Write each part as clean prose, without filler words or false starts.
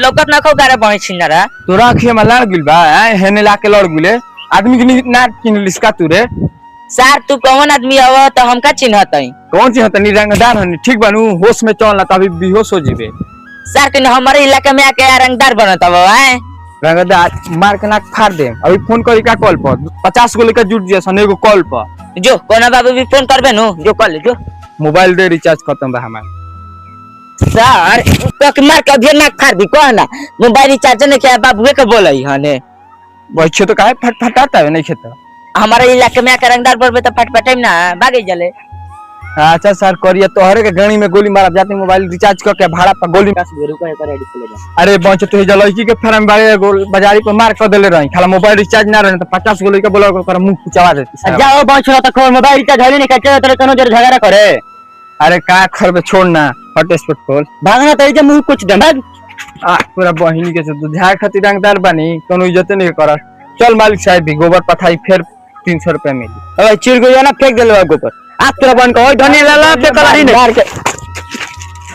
लौकत ना खो गारे बही छिनारा तोरा आँखिया में लड़ गिल बा हेने लाके लड़ गिले आदमी के ना चिन्हलिस का तू रे सर तू कौन आदमी हव तो हमका चिन्हत हई कौन सी हतनी रंगदार हनी ठीक बनू होश में चलना तभी बेहोश हो जीबे सर तू हमारे इलाके में आके रंगदार बनत हव रंगदार मार के नाक फाड़ दे अभी फोन करी का कॉल पर 50 गो लेकर जुट जिया सने एगो कॉल पर जो कोना बाबू भी फोन करबे नु जो कॉल जो मोबाइल दे रिचार्ज खत्म बा हमार सर तो के मार के अभी नाक फाड़ दी कोना मोबाइल रिचार्ज ने क्या बाबूए के बोलई हने बच्चे तो काहे फटफटाता है नहीं खेता हमारे इलाके में आके रंगदार बोलबे तो फटफटाई ना भागे जले अच्छा सर करिए तोहरे के गणी में गोली मारब जाते मोबाइल रिचार्ज करके भाड़ा पर गोली अरे बंच तो लड़की के फरम बाजारी पर मार कर देले रही खाला मोबाइल रिचार्ज ना रहे तो 50 गो लड़का बोला कर मुंह खुचवा देती जाओ बंच तो खोल मोबाइल रिचार्ज होले नहीं कच्चे तो कोनो जर झगड़ा करे अरे का खरबे छोड़ना हॉटस्पॉट खोल भागना तो जे मुंह कुछ दंड पूरा बहिनी के से झाड़ खातिर रंगदार बनी कोनो इज्जत नहीं कर चल मालिक साहब भी गोबर पठाई फिर 300 रुपया मिली अरे चिर गयो ना फेंक देले गोबर आप तोरा बन को धने लाला पे कलारी ने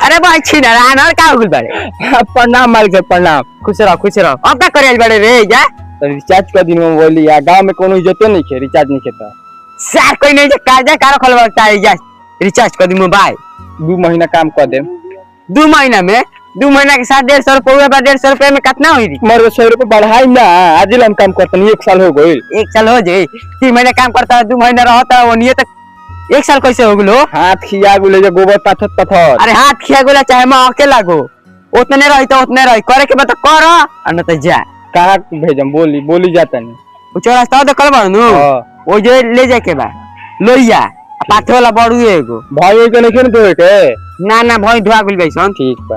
अरे भाई छिना रानर का हो गइल बारे प्रणाम मालिक साहब प्रणाम खुश रहो अब का करे बारे रे जा तो रिचार्ज कर दिन में बोली या गांव में कोनो इज्जत नहीं के रिचार्ज नहीं खेता सर कोई नहीं जे काजा कार खोलबा है जा रिचार्ज कर दी मोबाइल 2 महीना काम कर दे 2 महीना में 2 महीना के साथ 150 रुपया 150 रुपया में कितना हुई मर 100 रुपया बढ़ाई ना आज हम काम करते नहीं 1 साल हो गई 1 साल हो जाए 3 महीना काम करता 2 महीना रहता वो नहीं तक 1 साल कैसे हो गलो हाथ खिया गुले जो गोबर पत्थर अरे हाथ खिया गुला चाहे मैं अकेले लागो उतने रही तो उतने रही करे के बता कर और न तो जा कहां भेजम बोली जाता नहीं वो चौरास्ता तो कर बानु वो जो ले जाए के बा लोइया पाथे वाला बड़ू एगो भाई के नहीं तो के ना भाई धुआ गुल गइसन ठीक बा